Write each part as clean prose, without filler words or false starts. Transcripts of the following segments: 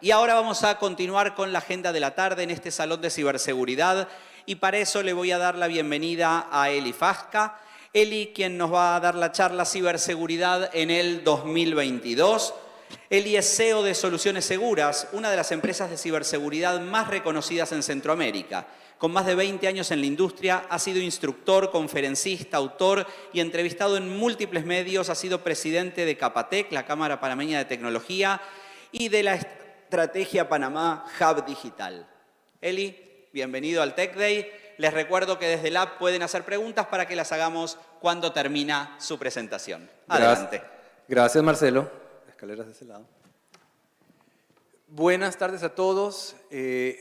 Y ahora vamos a continuar con la agenda de la tarde en este salón de ciberseguridad y para eso le voy a dar la bienvenida a Eli Fasca. Eli, quien nos va a dar la charla Ciberseguridad en el 2022. Eli es CEO de Soluciones Seguras, una de las empresas de ciberseguridad más reconocidas en Centroamérica. Con más de 20 años en la industria, ha sido instructor, conferencista, autor y entrevistado en múltiples medios. Ha sido presidente de Capatec, la Cámara Panameña de Tecnología, y de la Estrategia Panamá Hub Digital. Eli, bienvenido al Tech Day. Les recuerdo que desde el app pueden hacer preguntas para que las hagamos cuando termina su presentación. Adelante. Gracias, Marcelo. Escaleras de ese lado. Buenas tardes a todos.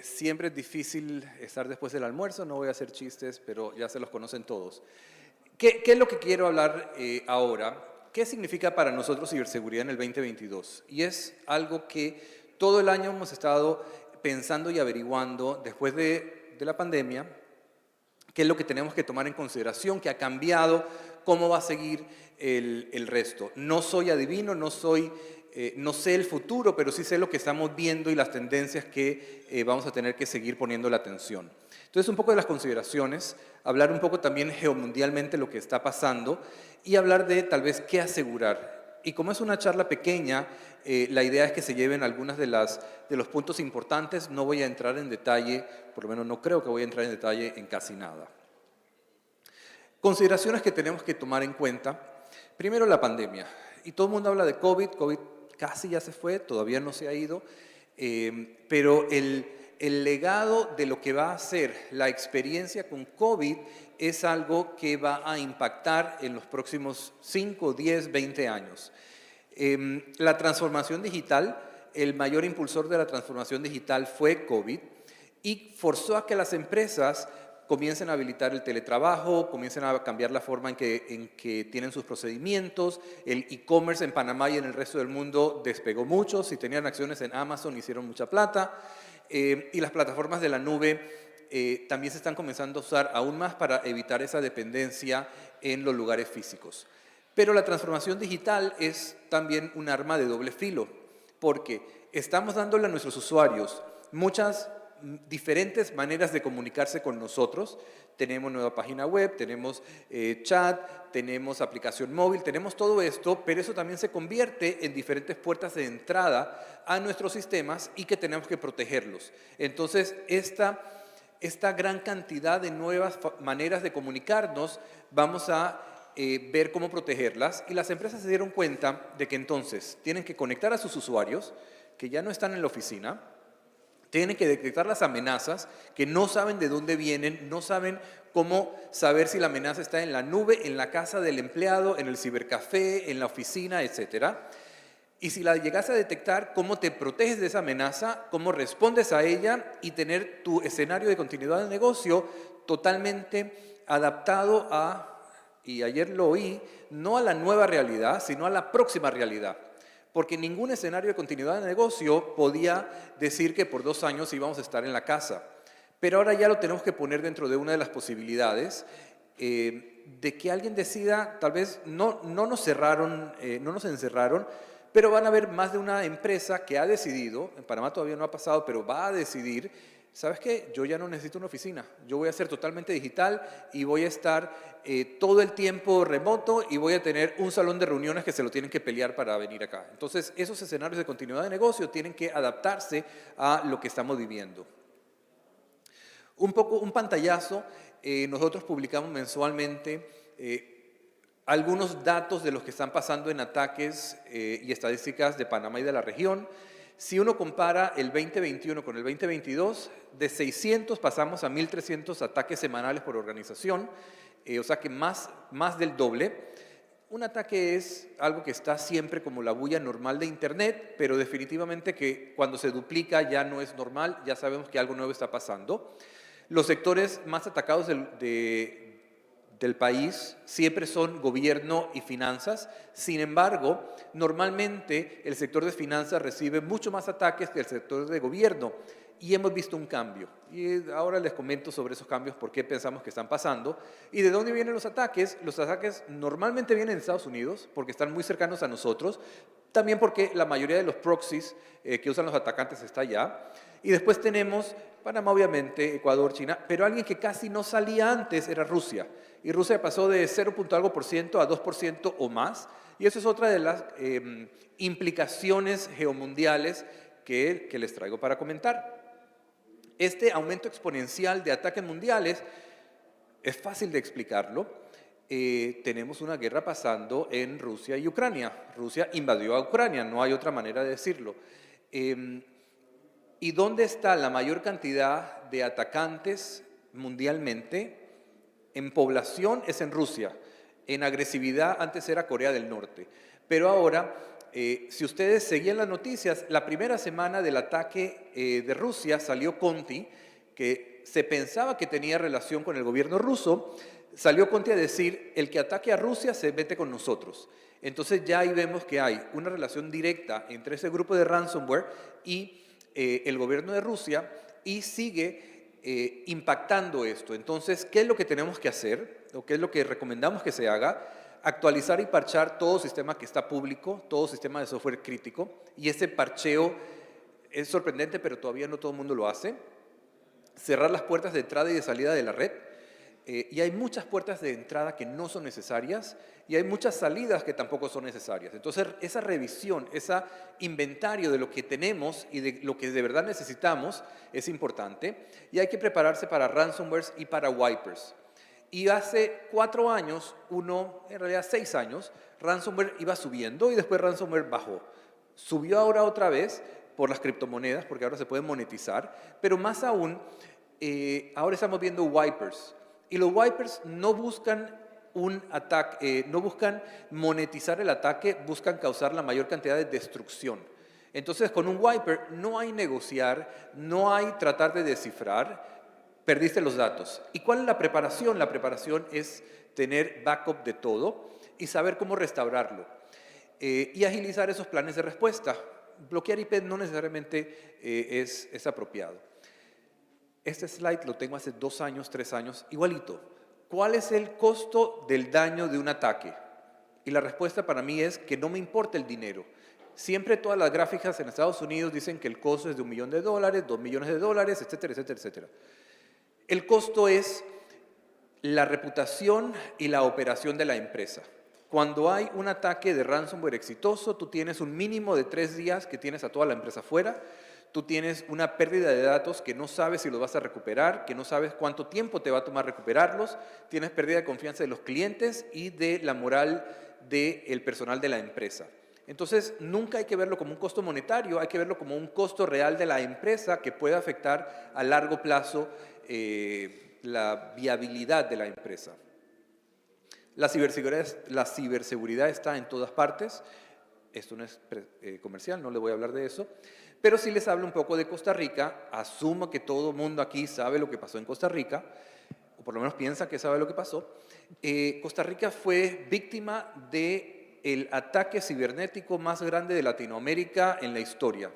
Siempre es difícil estar después del almuerzo. No voy a hacer chistes, pero ya se los conocen todos. ¿Qué es lo que quiero hablar ahora? ¿Qué significa para nosotros ciberseguridad en el 2022? Y es algo que todo el año hemos estado pensando y averiguando después de la pandemia. ¿Qué es lo que tenemos que tomar en consideración? ¿Qué ha cambiado? ¿Cómo va a seguir el resto? No soy adivino, no sé el futuro, pero sí sé lo que estamos viendo y las tendencias que vamos a tener que seguir poniendo la atención. Entonces, un poco de las consideraciones, hablar un poco también geomundialmente lo que está pasando y hablar de tal vez qué asegurar. Y como es una charla pequeña, la idea es que se lleven algunas de los puntos importantes. No voy a entrar en detalle, por lo menos no creo que voy a entrar en detalle en casi nada. Consideraciones que tenemos que tomar en cuenta. Primero, la pandemia. Y todo el mundo habla de COVID. COVID casi ya se fue, todavía no se ha ido. Pero el legado de lo que va a ser la experiencia con COVID es algo que va a impactar en los próximos 5, 10, 20 años. La transformación digital, el mayor impulsor de la transformación digital fue COVID y forzó a que las empresas comiencen a habilitar el teletrabajo, comiencen a cambiar la forma en que tienen sus procedimientos. El e-commerce en Panamá y en el resto del mundo despegó mucho. Si tenían acciones en Amazon, hicieron mucha plata. Y las plataformas de la nube también se están comenzando a usar aún más para evitar esa dependencia en los lugares físicos. Pero la transformación digital es también un arma de doble filo, porque estamos dándole a nuestros usuarios muchas diferentes maneras de comunicarse con nosotros. Tenemos nueva página web, tenemos chat, tenemos aplicación móvil, tenemos todo esto, pero eso también se convierte en diferentes puertas de entrada a nuestros sistemas y que tenemos que protegerlos. Entonces, esta gran cantidad de nuevas maneras de comunicarnos, vamos a ver cómo protegerlas, y las empresas se dieron cuenta de que entonces tienen que conectar a sus usuarios que ya no están en la oficina, tienen que detectar las amenazas que no saben de dónde vienen, no saben cómo saber si la amenaza está en la nube, en la casa del empleado, en el cibercafé, en la oficina, etc. Y si la llegas a detectar, cómo te proteges de esa amenaza, cómo respondes a ella y tener tu escenario de continuidad de negocio totalmente adaptado a, y ayer lo oí, no a la nueva realidad, sino a la próxima realidad. Porque ningún escenario de continuidad de negocio podía decir que por 2 años íbamos a estar en la casa. Pero ahora ya lo tenemos que poner dentro de una de las posibilidades de que alguien decida, tal vez no nos encerraron, pero van a haber más de una empresa que ha decidido, en Panamá todavía no ha pasado, pero va a decidir, ¿sabes qué? Yo ya no necesito una oficina, yo voy a ser totalmente digital y voy a estar todo el tiempo remoto y voy a tener un salón de reuniones que se lo tienen que pelear para venir acá. Entonces, esos escenarios de continuidad de negocio tienen que adaptarse a lo que estamos viviendo. Un pantallazo, nosotros publicamos mensualmente algunos datos de los que están pasando en ataques y estadísticas de Panamá y de la región. Si uno compara el 2021 con el 2022, de 600 pasamos a 1.300 ataques semanales por organización, o sea que más del doble. Un ataque es algo que está siempre como la bulla normal de Internet, pero definitivamente que cuando se duplica ya no es normal, ya sabemos que algo nuevo está pasando. Los sectores más atacados del país siempre son gobierno y finanzas. Sin embargo, normalmente el sector de finanzas recibe mucho más ataques que el sector de gobierno. y hemos visto un cambio. Y ahora les comento sobre esos cambios, por qué pensamos que están pasando y de dónde vienen los ataques. Los ataques normalmente vienen de Estados Unidos porque están muy cercanos a nosotros, también porque la mayoría de los proxies que usan los atacantes está allá. Y después tenemos Panamá, obviamente, Ecuador, China, pero alguien que casi no salía antes era Rusia. Y Rusia pasó de 0, algo por ciento a 2% o más. Y eso es otra de las implicaciones geomundiales que les traigo para comentar. Este aumento exponencial de ataques mundiales es fácil de explicarlo. Tenemos una guerra pasando en Rusia y Ucrania. Rusia invadió a Ucrania, no hay otra manera de decirlo. ¿Y dónde está la mayor cantidad de atacantes mundialmente? En población es en Rusia. En agresividad antes era Corea del Norte. Pero ahora, si ustedes seguían las noticias, la primera semana del ataque de Rusia salió Conti, que se pensaba que tenía relación con el gobierno ruso. Salió Conti a decir, el que ataque a Rusia se mete con nosotros. Entonces ya ahí vemos que hay una relación directa entre ese grupo de ransomware y el gobierno de Rusia, y sigue impactando esto. Entonces, ¿qué es lo que tenemos que hacer? ¿O qué es lo que recomendamos que se haga? Actualizar y parchar todo sistema que está público, todo sistema de software crítico, y ese parcheo es sorprendente, pero todavía no todo el mundo lo hace. Cerrar las puertas de entrada y de salida de la red. Y hay muchas puertas de entrada que no son necesarias y hay muchas salidas que tampoco son necesarias. Entonces, esa revisión, ese inventario de lo que tenemos y de lo que de verdad necesitamos es importante, y hay que prepararse para ransomwares y para wipers. Y hace 4 años, en realidad 6 años, ransomware iba subiendo y después ransomware bajó. Subió ahora otra vez por las criptomonedas, porque ahora se pueden monetizar, pero más aún, ahora estamos viendo wipers. Y los wipers no buscan un ataque, no buscan monetizar el ataque, buscan causar la mayor cantidad de destrucción. Entonces, con un wiper no hay negociar, no hay tratar de descifrar, perdiste los datos. ¿Y cuál es la preparación? La preparación es tener backup de todo y saber cómo restaurarlo. Y agilizar esos planes de respuesta. Bloquear IP no necesariamente es apropiado. Este slide lo tengo hace 2 años, 3 años, igualito. ¿Cuál es el costo del daño de un ataque? Y la respuesta para mí es que no me importa el dinero. Siempre todas las gráficas en Estados Unidos dicen que el costo es de $1 millón, $2 millones, etcétera, etcétera, etcétera. El costo es la reputación y la operación de la empresa. Cuando hay un ataque de ransomware exitoso, tú tienes un mínimo de 3 días que tienes a toda la empresa fuera. Tú tienes una pérdida de datos que no sabes si los vas a recuperar, que no sabes cuánto tiempo te va a tomar recuperarlos. Tienes pérdida de confianza de los clientes y de la moral del personal de la empresa. Entonces, nunca hay que verlo como un costo monetario, hay que verlo como un costo real de la empresa que puede afectar a largo plazo la viabilidad de la empresa. La ciberseguridad está en todas partes. Esto no es comercial, no le voy a hablar de eso. Pero sí les hablo un poco de Costa Rica. Asumo que todo el mundo aquí sabe lo que pasó en Costa Rica, o por lo menos piensa que sabe lo que pasó. Costa Rica fue víctima del ataque cibernético más grande de Latinoamérica en la historia.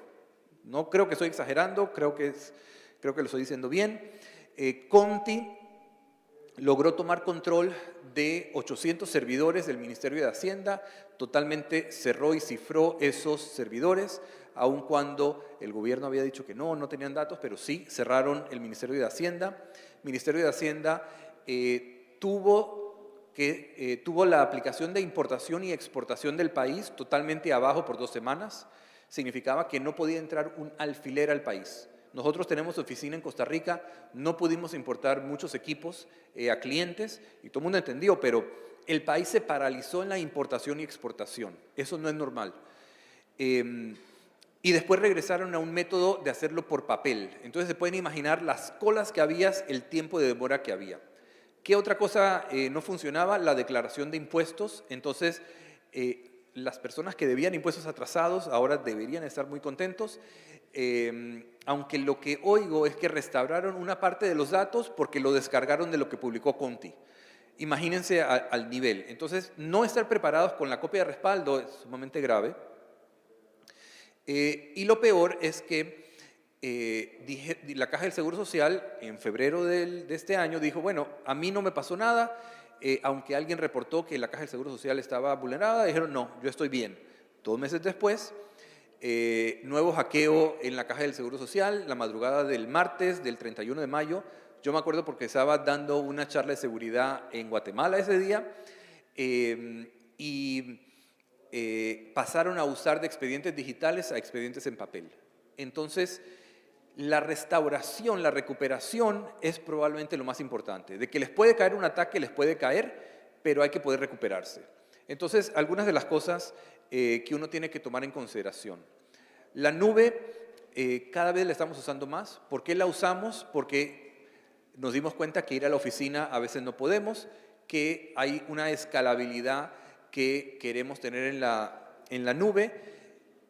No creo que estoy exagerando, creo que lo estoy diciendo bien. Conti logró tomar control de 800 servidores del Ministerio de Hacienda, totalmente cerró y cifró esos servidores, aun cuando el gobierno había dicho que no tenían datos, pero sí cerraron el Ministerio de Hacienda. El Ministerio de Hacienda tuvo la aplicación de importación y exportación del país totalmente abajo por 2 semanas. Significaba que no podía entrar un alfiler al país. Nosotros tenemos oficina en Costa Rica, no pudimos importar muchos equipos a clientes y todo el mundo entendió, pero el país se paralizó en la importación y exportación. Eso no es normal. Y después regresaron a un método de hacerlo por papel. Entonces se pueden imaginar las colas que había, el tiempo de demora que había. ¿Qué otra cosa no funcionaba? La declaración de impuestos. Entonces, las personas que debían impuestos atrasados ahora deberían estar muy contentos. Aunque lo que oigo es que restauraron una parte de los datos porque lo descargaron de lo que publicó Conti. Imagínense al nivel. Entonces, no estar preparados con la copia de respaldo es sumamente grave. Y lo peor es que la Caja del Seguro Social en febrero de este año dijo, bueno, a mí no me pasó nada, aunque alguien reportó que la Caja del Seguro Social estaba vulnerada, dijeron, no, yo estoy bien. 2 meses después, nuevo hackeo en la Caja del Seguro Social, la madrugada del martes, del 31 de mayo. Yo me acuerdo porque estaba dando una charla de seguridad en Guatemala ese día pasaron a usar de expedientes digitales a expedientes en papel. Entonces, la restauración, la recuperación es probablemente lo más importante. De que les puede caer un ataque, les puede caer, pero hay que poder recuperarse. Entonces, algunas de las cosas que uno tiene que tomar en consideración. La nube cada vez la estamos usando más. ¿Por qué la usamos? Porque nos dimos cuenta que ir a la oficina a veces no podemos, que hay una escalabilidad que queremos tener en la nube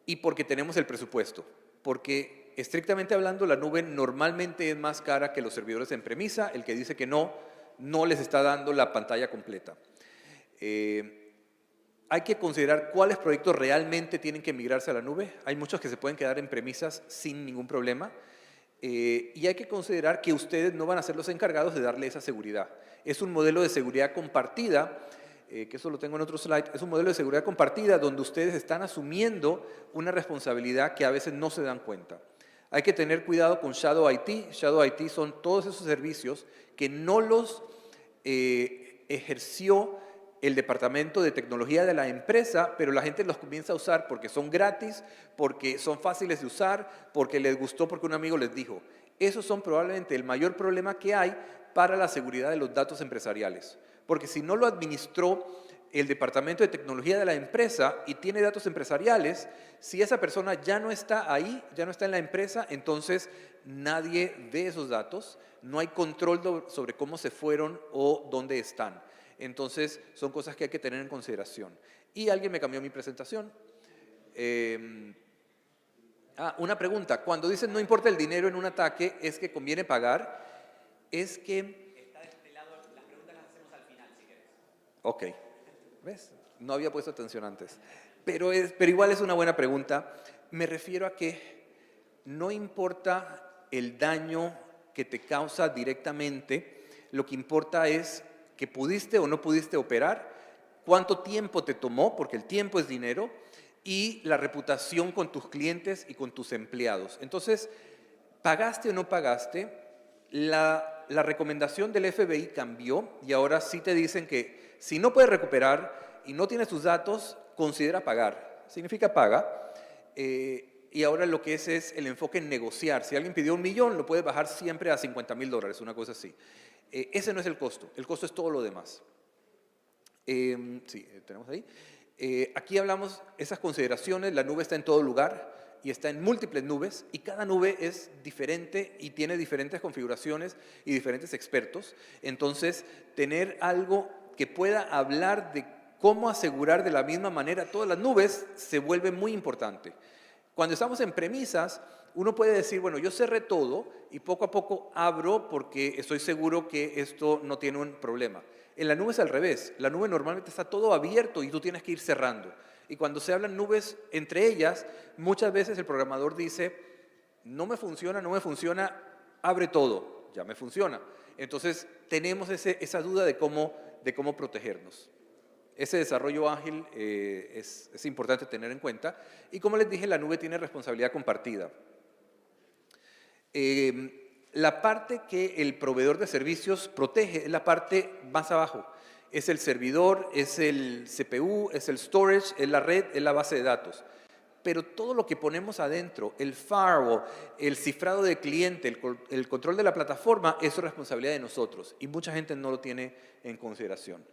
y porque tenemos el presupuesto. Porque estrictamente hablando, la nube normalmente es más cara que los servidores en premisa. El que dice que no, no les está dando la pantalla completa. Hay que considerar cuáles proyectos realmente tienen que migrarse a la nube. Hay muchos que se pueden quedar en premisas sin ningún problema. Y hay que considerar que ustedes no van a ser los encargados de darle esa seguridad. Es un modelo de seguridad compartida, que eso lo tengo en otro slide, es un modelo de seguridad compartida donde ustedes están asumiendo una responsabilidad que a veces no se dan cuenta. Hay que tener cuidado con Shadow IT. Shadow IT son todos esos servicios que no los ejerció el departamento de tecnología de la empresa, pero la gente los comienza a usar porque son gratis, porque son fáciles de usar, porque les gustó, porque un amigo les dijo. Esos son probablemente el mayor problema que hay para la seguridad de los datos empresariales. Porque si no lo administró el departamento de tecnología de la empresa y tiene datos empresariales, si esa persona ya no está ahí, ya no está en la empresa, entonces nadie ve esos datos, no hay control sobre cómo se fueron o dónde están. Entonces, son cosas que hay que tener en consideración. Y alguien me cambió mi presentación. Una pregunta. Cuando dicen no importa el dinero en un ataque, ¿es que conviene pagar? Es que... Está de este lado, las preguntas las hacemos al final, si querés. Ok. ¿Ves? No había puesto atención antes. Pero igual es una buena pregunta. Me refiero a que no importa el daño que te causa directamente, lo que importa es que pudiste o no pudiste operar, cuánto tiempo te tomó, porque el tiempo es dinero, y la reputación con tus clientes y con tus empleados. Entonces, ¿pagaste o no pagaste? La recomendación del FBI cambió y ahora sí te dicen que si no puedes recuperar y no tienes tus datos, considera pagar. Significa paga. Y ahora lo que es el enfoque en negociar. Si alguien pidió $1 millón, lo puedes bajar siempre a $50,000, una cosa así. Ese no es el costo es todo lo demás. Sí, tenemos ahí. Aquí hablamos esas consideraciones, la nube está en todo lugar y está en múltiples nubes y cada nube es diferente y tiene diferentes configuraciones y diferentes expertos. Entonces, tener algo que pueda hablar de cómo asegurar de la misma manera todas las nubes se vuelve muy importante. Cuando estamos en premisas, uno puede decir, bueno, yo cerré todo y poco a poco abro porque estoy seguro que esto no tiene un problema. En la nube es al revés. La nube normalmente está todo abierto y tú tienes que ir cerrando. Y cuando se hablan nubes entre ellas, muchas veces el programador dice, no me funciona, abre todo, ya me funciona. Entonces, tenemos esa duda de cómo protegernos. Ese desarrollo ágil es importante tener en cuenta. Y como les dije, la nube tiene responsabilidad compartida. La parte que el proveedor de servicios protege es la parte más abajo. Es el servidor, es el CPU, es el storage, es la red, es la base de datos. Pero todo lo que ponemos adentro, el firewall, el cifrado de cliente, el control de la plataforma, es responsabilidad de nosotros. Y mucha gente no lo tiene en consideración.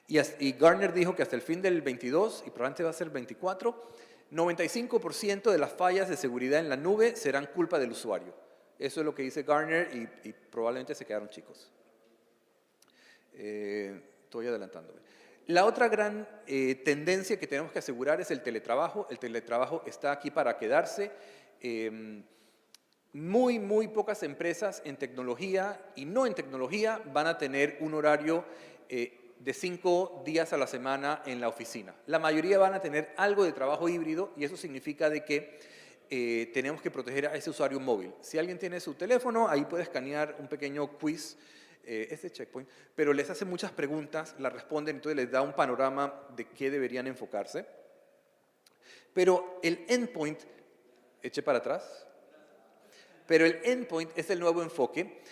Y Gartner dijo que hasta el fin del 22, y probablemente va a ser el 24, 95% de las fallas de seguridad en la nube serán culpa del usuario. Eso es lo que dice Gartner y probablemente se quedaron chicos. Estoy adelantándome. La otra gran tendencia que tenemos que asegurar es el teletrabajo. El teletrabajo está aquí para quedarse. Muy pocas empresas en tecnología y no en tecnología van a tener un horario de 5 días a la semana en la oficina. La mayoría van a tener algo de trabajo híbrido y eso significa de que tenemos que proteger a ese usuario móvil. Si alguien tiene su teléfono, ahí puede escanear un pequeño quiz, este checkpoint, pero les hace muchas preguntas, las responden, entonces les da un panorama de qué deberían enfocarse. Pero el endpoint, eche para atrás, pero el endpoint es el nuevo enfoque,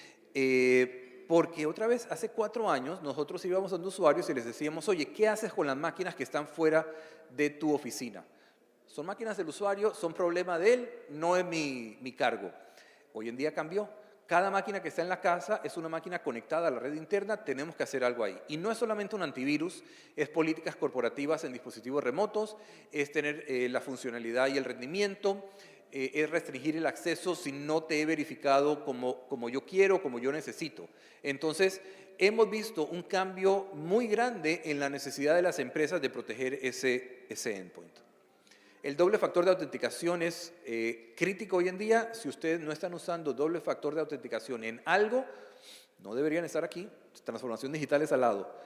porque otra vez, hace 4 años, nosotros íbamos a los usuarios y les decíamos, oye, ¿qué haces con las máquinas que están fuera de tu oficina? Son máquinas del usuario, son problema de él, no es mi cargo. Hoy en día cambió. Cada máquina que está en la casa es una máquina conectada a la red interna, tenemos que hacer algo ahí. Y no es solamente un antivirus, es políticas corporativas en dispositivos remotos, es tener la funcionalidad y el rendimiento, es restringir el acceso si no te he verificado como yo quiero, como yo necesito. Entonces, hemos visto un cambio muy grande en la necesidad de las empresas de proteger ese endpoint. El doble factor de autenticación es crítico hoy en día. Si ustedes no están usando doble factor de autenticación en algo, no deberían estar aquí. Transformación digital es al lado.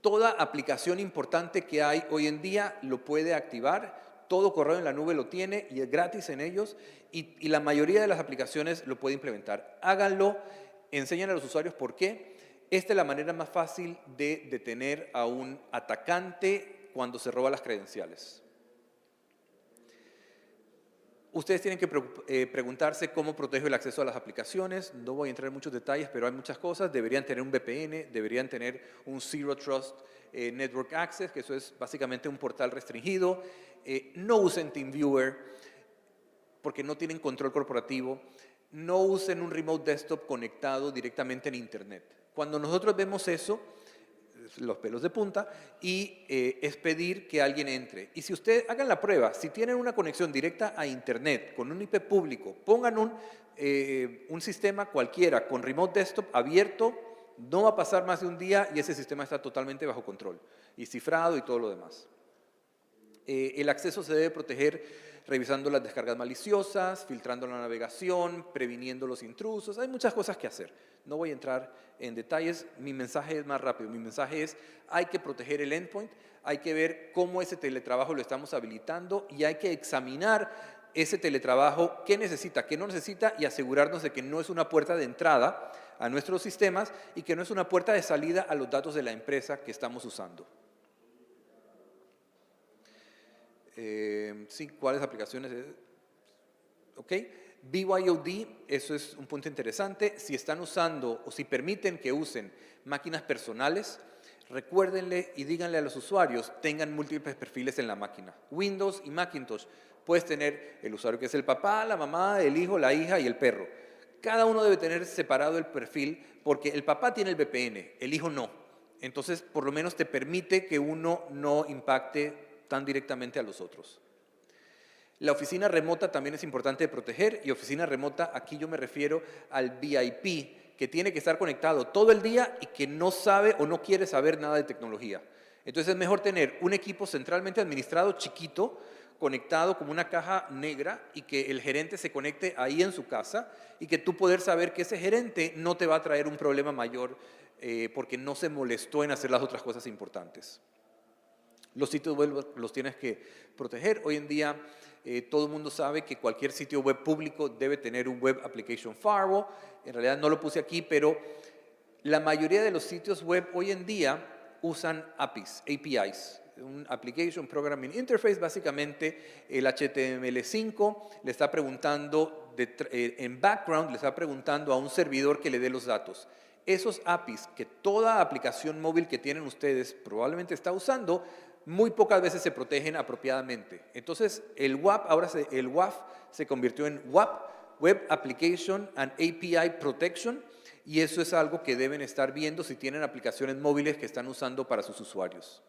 Toda aplicación importante que hay hoy en día lo puede activar. Todo correo en la nube lo tiene y es gratis en ellos. Y la mayoría de las aplicaciones lo puede implementar. Háganlo, enseñen a los usuarios por qué. Esta es la manera más fácil de detener a un atacante cuando se roba las credenciales. Ustedes tienen que preguntarse cómo protejo el acceso a las aplicaciones. No voy a entrar en muchos detalles, pero hay muchas cosas. Deberían tener un VPN, deberían tener un Zero Trust Network Access, que eso es básicamente un portal restringido. No usen TeamViewer porque no tienen control corporativo. No usen un Remote Desktop conectado directamente en Internet. Cuando nosotros vemos eso, los pelos de punta, y es pedir que alguien entre. Y si ustedes hagan la prueba, si tienen una conexión directa a Internet con un IP público, pongan un sistema cualquiera con Remote Desktop abierto, no va a pasar más de un día y ese sistema está totalmente bajo control y cifrado y todo lo demás. El acceso se debe proteger revisando las descargas maliciosas, filtrando la navegación, previniendo los intrusos. Hay muchas cosas que hacer. No voy a entrar en detalles. Mi mensaje es más rápido. Mi mensaje es, hay que proteger el endpoint, hay que ver cómo ese teletrabajo lo estamos habilitando y hay que examinar ese teletrabajo, qué necesita, qué no necesita y asegurarnos de que no es una puerta de entrada a nuestros sistemas y que no es una puerta de salida a los datos de la empresa que estamos usando. Sí, ¿cuáles aplicaciones? Ok, BYOD, eso es un punto interesante. Si están usando o si permiten que usen máquinas personales, recuérdenle y díganle a los usuarios, tengan múltiples perfiles en la máquina. Windows y Macintosh, puedes tener el usuario que es el papá, la mamá, el hijo, la hija y el perro. Cada uno debe tener separado el perfil porque el papá tiene el VPN, el hijo no. Entonces, por lo menos te permite que uno no impacte tan directamente a los otros. La oficina remota también es importante de proteger y oficina remota, aquí yo me refiero al VIP, que tiene que estar conectado todo el día y que no sabe o no quiere saber nada de tecnología. Entonces es mejor tener un equipo centralmente administrado chiquito, conectado como una caja negra y que el gerente se conecte ahí en su casa y que tú poder saber que ese gerente no te va a traer un problema mayor porque no se molestó en hacer las otras cosas importantes. Los sitios web los tienes que proteger. Hoy en día todo el mundo sabe que cualquier sitio web público debe tener un Web Application Firewall. En realidad no lo puse aquí, pero la mayoría de los sitios web hoy en día usan APIs. Un Application Programming Interface, básicamente el HTML5 le está preguntando, en background le está preguntando a un servidor que le dé los datos. Esos APIs que toda aplicación móvil que tienen ustedes probablemente está usando, muy pocas veces se protegen apropiadamente. Entonces, el WAF se convirtió en WAP, Web Application and API Protection, y eso es algo que deben estar viendo si tienen aplicaciones móviles que están usando para sus usuarios.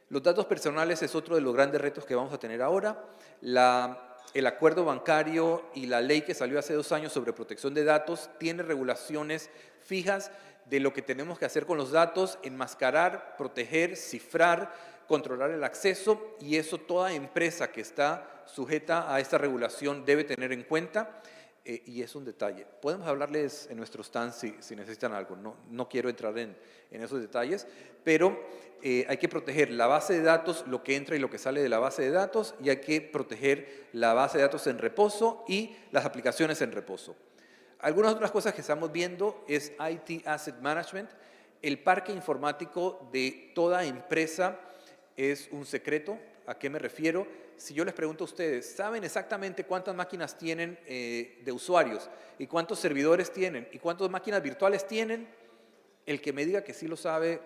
Los datos personales es otro de los grandes retos que vamos a tener ahora. El acuerdo bancario y la ley que salió hace 2 años sobre protección de datos tiene regulaciones fijas de lo que tenemos que hacer con los datos, enmascarar, proteger, cifrar, controlar el acceso, y eso toda empresa que está sujeta a esta regulación debe tener en cuenta. y es un detalle. Podemos hablarles en nuestro stand si necesitan algo, no quiero entrar en esos detalles, pero hay que proteger la base de datos, lo que entra y lo que sale de la base de datos, y hay que proteger la base de datos en reposo y las aplicaciones en reposo. Algunas otras cosas que estamos viendo es IT Asset Management. El parque informático de toda empresa es un secreto. ¿A qué me refiero? Si yo les pregunto a ustedes, ¿saben exactamente cuántas máquinas tienen de usuarios? ¿Y cuántos servidores tienen? ¿Y cuántas máquinas virtuales tienen? El que me diga que sí lo sabe,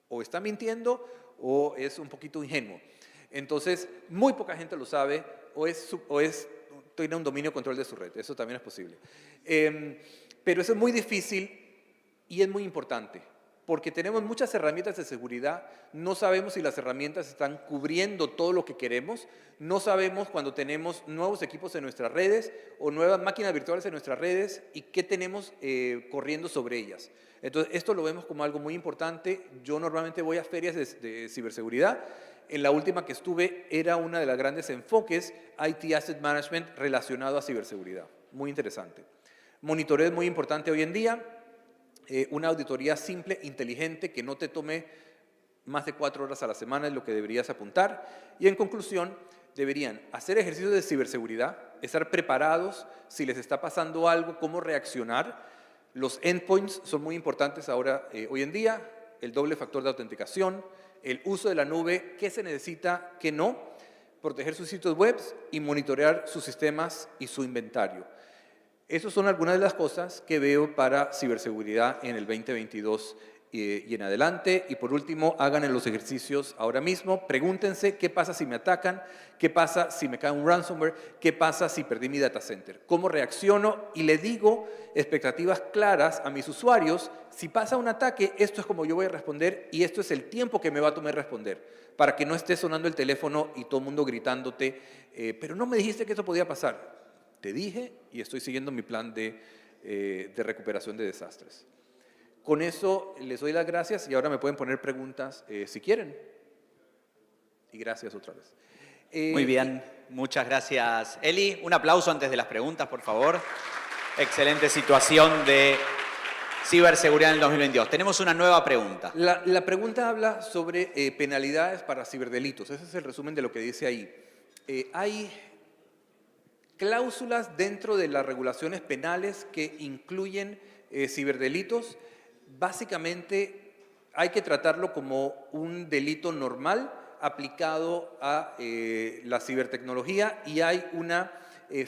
o está mintiendo, o es un poquito ingenuo. Entonces, muy poca gente lo sabe, tiene un dominio control de su red. Eso también es posible. Pero eso es muy difícil y es muy importante, porque tenemos muchas herramientas de seguridad, no sabemos si las herramientas están cubriendo todo lo que queremos, no sabemos cuando tenemos nuevos equipos en nuestras redes o nuevas máquinas virtuales en nuestras redes y qué tenemos corriendo sobre ellas. Entonces, esto lo vemos como algo muy importante. Yo normalmente voy a ferias de ciberseguridad. En la última que estuve era una de las grandes enfoques, IT Asset Management relacionado a ciberseguridad. Muy interesante. Monitoreo es muy importante hoy en día. Una auditoría simple, inteligente, que no te tome más de 4 horas a la semana es lo que deberías apuntar. Y en conclusión, deberían hacer ejercicios de ciberseguridad, estar preparados si les está pasando algo, cómo reaccionar. Los endpoints son muy importantes ahora, hoy en día, el doble factor de autenticación, el uso de la nube, qué se necesita, qué no, proteger sus sitios web y monitorear sus sistemas y su inventario. Esas son algunas de las cosas que veo para ciberseguridad en el 2022 y en adelante. Y por último, hagan los ejercicios ahora mismo. Pregúntense qué pasa si me atacan, qué pasa si me cae un ransomware, qué pasa si perdí mi data center, cómo reacciono, y le digo expectativas claras a mis usuarios. Si pasa un ataque, esto es como yo voy a responder y esto es el tiempo que me va a tomar responder, para que no esté sonando el teléfono y todo el mundo gritándote, pero no me dijiste que eso podía pasar. Te dije y estoy siguiendo mi plan de recuperación de desastres. Con eso les doy las gracias y ahora me pueden poner preguntas si quieren. Y gracias otra vez. Muy bien, muchas gracias, Eli. Un aplauso antes de las preguntas, por favor. Excelente situación de ciberseguridad en el 2022. Tenemos una nueva pregunta. La pregunta habla sobre penalidades para ciberdelitos. Ese es el resumen de lo que dice ahí. Hay cláusulas dentro de las regulaciones penales que incluyen ciberdelitos. Básicamente hay que tratarlo como un delito normal aplicado a la cibertecnología, y hay una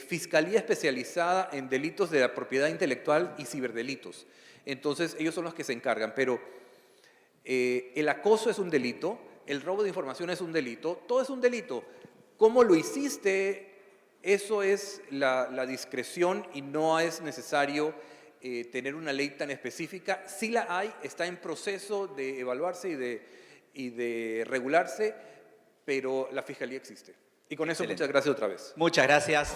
fiscalía especializada en delitos de la propiedad intelectual y ciberdelitos. Entonces ellos son los que se encargan, pero el acoso es un delito, el robo de información es un delito, todo es un delito. ¿Cómo lo hiciste? Eso es la discreción y no es necesario tener una ley tan específica. Sí la hay, está en proceso de evaluarse y de regularse, pero la fiscalía existe. Y con eso, excelente. muchas gracias otra vez. Muchas gracias.